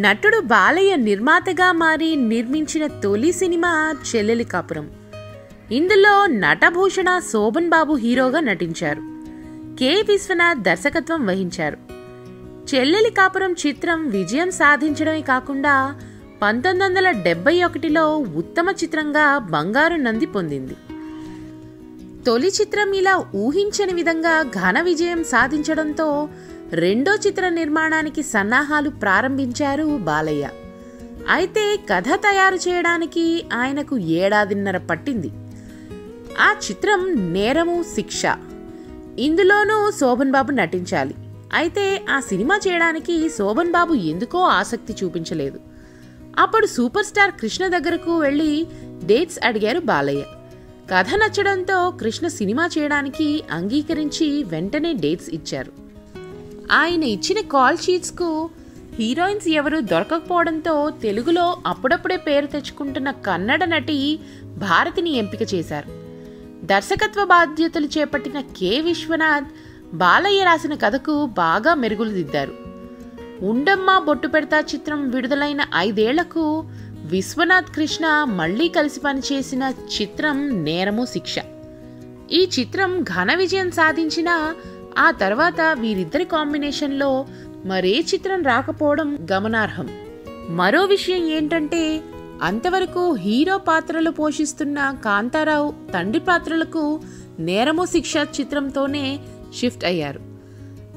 నటుడు బాలయ్య నిర్మాతగా మారి నిర్మించిన తొలి సినిమా చెల్లెలి కాపురం. ఇందులో నటభూషణ శోభన్ బాబు హీరోగా నటించారు. కె విశ్వనాథ్ దర్శకత్వం వహించారు. చెల్లెలి కాపురం చిత్రం విజయం సాధించడమే కాకుండా 1971లో ఉత్తమ చిత్రంగా బంగారు నంది పొందింది. తొలి చిత్రం ఇలా ఊహించని విధంగా ఘన విజయం సాధించడంతో రెండో చిత్ర నిర్మాణానికి సన్నాహాలు ప్రారంభించారు బాలయ్య. అయితే కథ తయారు చేయడానికి ఆయనకు 1.5 ఏళ్ల పట్టింది. ఆ చిత్రం నేరము శిక్ష. ఇందులోనూ శోభన్ బాబు నటించాలి. అయితే ఆ సినిమా చేయడానికి శోభన్ బాబు ఎందుకో ఆసక్తి చూపించలేదు. అప్పుడు సూపర్ స్టార్ కృష్ణ దగ్గరకు వెళ్లి డేట్స్ అడిగారు బాలయ్య. కథ నచ్చడంతో కృష్ణ సినిమా చేయడానికి అంగీకరించి వెంటనే డేట్స్ ఇచ్చారు. ఆయన ఇచ్చిన కాల్ షీట్స్కు హీరోయిన్స్ ఎవరూ దొరకకపోవడంతో తెలుగులో అప్పుడప్పుడే పేరు తెచ్చుకుంటున్న కన్నడ నటి భారతిని ఎంపిక చేశారు. దర్శకత్వ బాధ్యతలు చేపట్టిన కె విశ్వనాథ్ బాలయ్య రాసిన కథకు బాగా మెరుగులు దిద్దారు. ఉండమ్మ బొట్టు పెడతా చిత్రం విడుదలైన 5 ఏళ్లకు విశ్వనాథ్ కృష్ణ మళ్లీ కలిసి పనిచేసిన చిత్రం నేరము శిక్ష. ఈ చిత్రం ఘన విజయం సాధించినా ఆ తర్వాత వీరిద్దరి కాంబినేషన్లో మరే చిత్రం రాకపోవడం గమనార్హం. మరో విషయం ఏంటంటే అంతవరకు హీరో పాత్రలు పోషిస్తున్న కాంతారావు తండ్రి పాత్రలకు నేరము శిక్ష చిత్రంతోనే షిఫ్ట్ అయ్యారు.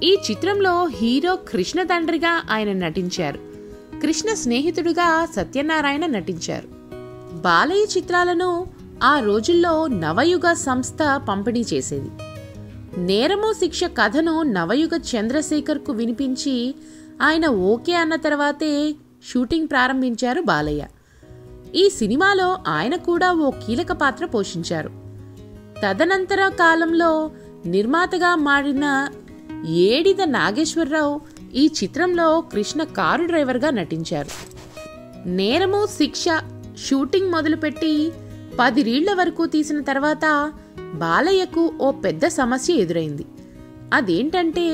ఈ చిత్రంలో హీరో కృష్ణ తండ్రిగా ఆయన నటించారు. కృష్ణ స్నేహితుడిగా సత్యనారాయణ నటించారు. బాలయ్య చిత్రాలను ఆ రోజుల్లో నవయుగ సంస్థ పంపిణీ చేసేది. నేరము శిక్ష కథను నవయుగ చంద్రశేఖర్కు వినిపించి ఆయన ఓకే అన్న తర్వాతే షూటింగ్ ప్రారంభించారు బాలయ్య. ఈ సినిమాలో ఆయన కూడా ఓ కీలక పాత్ర పోషించారు. తదనంతర కాలంలో నిర్మాతగా మారిన ఏడిద నాగేశ్వరరావు ఈ చిత్రంలో కృష్ణ కారు డ్రైవర్గా నటించారు. నేరము శిక్ష షూటింగ్ మొదలుపెట్టి 10 రీళ్ల వరకు తీసిన తర్వాత బాలయ్యకు ఓ పెద్ద సమస్య ఎదురైంది. అదేంటంటే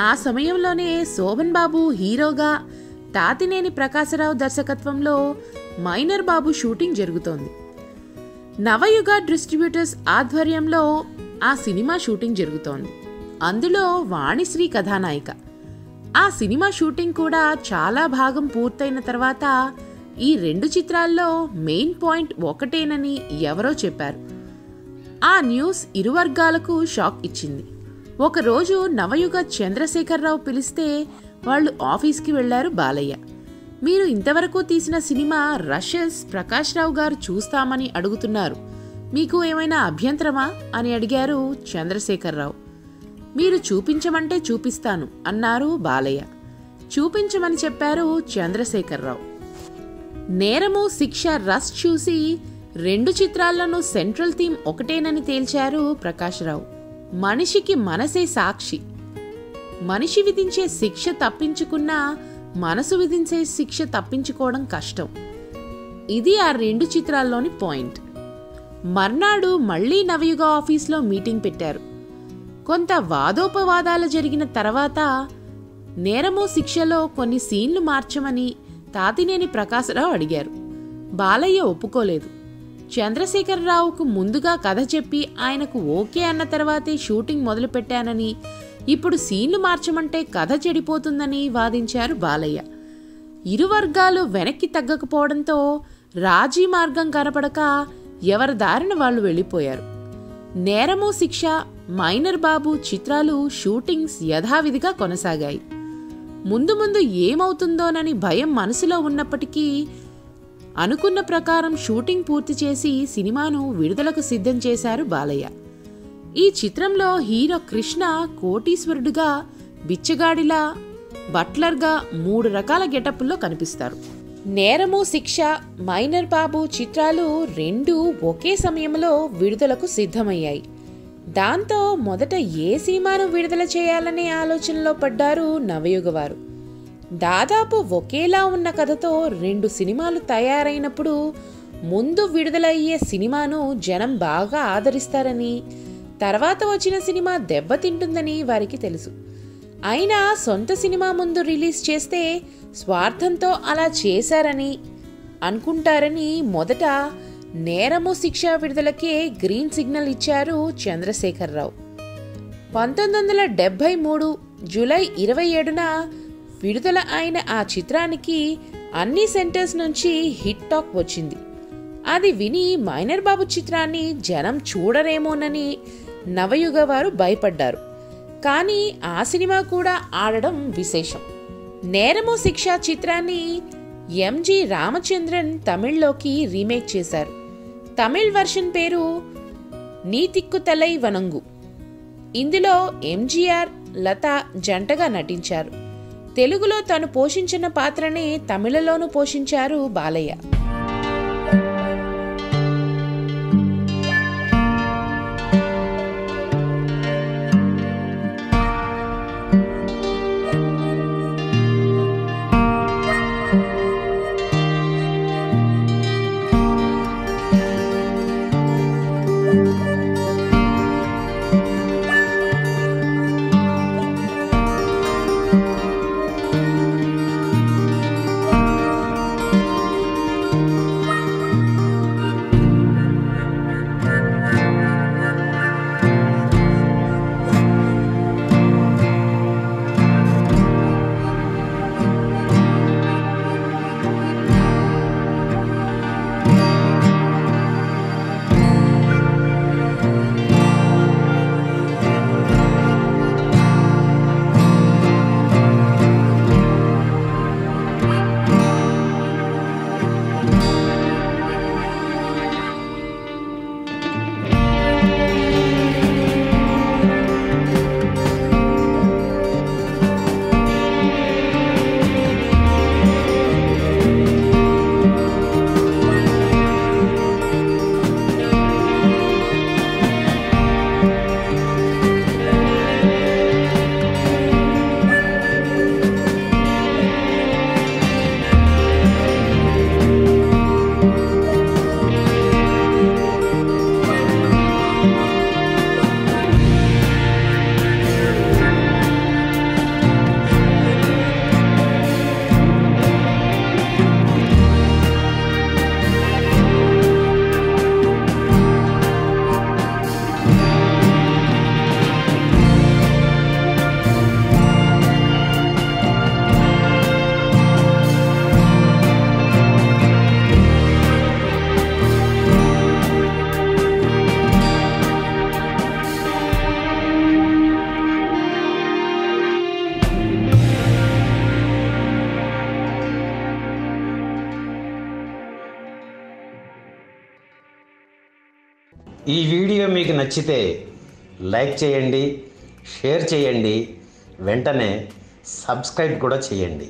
ఆ సమయంలోనే శోభన్ బాబు హీరోగా తాతినేని ప్రకాశరావు దర్శకత్వంలో మైనర్ బాబు షూటింగ్ జరుగుతోంది. నవయుగ డిస్ట్రిబ్యూటర్స్ ఆధ్వర్యంలో ఆ సినిమా షూటింగ్ జరుగుతోంది. అందులో వాణిశ్రీ కథానాయిక. ఆ సినిమా షూటింగ్ కూడా చాలా భాగం పూర్తయిన తర్వాత ఈ 2 చిత్రాల్లో మెయిన్ పాయింట్ ఒకటేనని ఎవరో చెప్పారు. ఆ న్యూస్ ఇరు వర్గాలకు షాక్ ఇచ్చింది. ఒకరోజు నవయుగ చంద్రశేఖరరావు పిలిస్తే వాళ్ళు ఆఫీస్కి వెళ్లారు బాలయ్య. మీరు ఇంతవరకు తీసిన సినిమా రషెస్ ప్రకాష్ రావు గారు చూస్తామని అడుగుతున్నారు, మీకు ఏమైనా అభ్యంతరమా అని అడిగారు చంద్రశేఖరరావు. మీరు చూపించమంటే చూపిస్తాను అన్నారు బాలయ్య. చూపించమని చెప్పారు చంద్రశేఖరరావు. నేరము శిక్ష రష్ చూసి 2 చిత్రాల్లోనూ సెంట్రల్ థీమ్ ఒకటేనని తేల్చారు ప్రకాశరావు. మనిషికి మనసే సాక్షి. మనిషి విధించే శిక్ష తప్పించుకున్నా మనసు విధించే శిక్ష తప్పించుకోవడం కష్టం. ఇది ఆ 2 చిత్రాల్లోని పాయింట్. మర్నాడు మళ్లీ నవయుగ ఆఫీస్లో మీటింగ్ పెట్టారు. కొంత వాదోపవాదాలు జరిగిన తర్వాత నేరము శిక్షలో కొన్ని సీన్లు మార్చమని తాతినేని ప్రకాశరావు అడిగారు. బాలయ్య ఒప్పుకోలేదు. చంద్రశేఖరరావుకు ముందుగా కథ చెప్పి ఆయనకు ఓకే అన్న తర్వాతే షూటింగ్ మొదలుపెట్టానని, ఇప్పుడు సీన్లు మార్చమంటే కథ చెడిపోతుందని వాదించారు బాలయ్య. ఇరు వర్గాలు వెనక్కి తగ్గకపోవడంతో రాజీ మార్గం కనపడక ఎవరి దారిన వాళ్ళు వెళ్లిపోయారు. నేరము శిక్ష, మైనర్ బాబు చిత్రాలు షూటింగ్స్ యథావిధిగా కొనసాగాయి. ముందు ముందు ఏమవుతుందోనని భయం మనసులో ఉన్నప్పటికీ అనుకున్న ప్రకారం షూటింగ్ పూర్తి చేసి సినిమాను విడుదలకు సిద్ధం చేశారు బాలయ్య. ఈ చిత్రంలో హీరో కృష్ణ కోటీశ్వరుడుగా, బిచ్చగాడిలా, బట్లర్గా 3 రకాల గెటప్పుల్లో కనిపిస్తారు. నేరము శిక్ష, మైనర్ బాబు చిత్రాలు 2 ఒకే సమయంలో విడుదలకు సిద్ధమయ్యాయి. దాంతో మొదట ఏ సినిమాను విడుదల చేయాలనే ఆలోచనలో పడ్డారు నవయుగ వారు. దాదాపు ఒకేలా ఉన్న కథతో 2 సినిమాలు తయారైనప్పుడు ముందు విడుదలయ్యే సినిమాను జనం బాగా ఆదరిస్తారని, తర్వాత వచ్చిన సినిమా దెబ్బతింటుందని వారికి తెలుసు. అయినా సొంత సినిమా ముందు రిలీజ్ చేస్తే స్వార్థంతో అలా చేశారని అనుకుంటారని మొదట నేరము శిక్ష విడుదలకే గ్రీన్ సిగ్నల్ ఇచ్చారు చంద్రశేఖరరావు. 1973 జూలై 27న విడుదల అయిన ఆ చిత్రానికి అన్ని సెంటర్స్ నుంచి హిట్ టాక్ వచ్చింది. అది విని మైనర్ బాబు చిత్రాన్ని జనం చూడరేమోనని నవయుగ వారు భయపడ్డారు. కానీ ఆ సినిమా కూడా ఆడడం విశేషం. నేరము శిక్ష చిత్రాన్ని ఎంజి రామచంద్రన్ తమిళ్లోకి రీమేక్ చేశారు. తమిళ్ వర్షన్ పేరు నీతిక్కు తలై వనంగు. ఇందులో ఎంజీఆర్, లత జంటగా నటించారు. తెలుగులో తను పోషించిన పాత్రనే తమిళలోనూ పోషించారు బాలయ్య. ఈ వీడియో మీకు నచ్చితే లైక్ చేయండి, షేర్ చేయండి, వెంటనే సబ్స్క్రైబ్ కూడా చేయండి.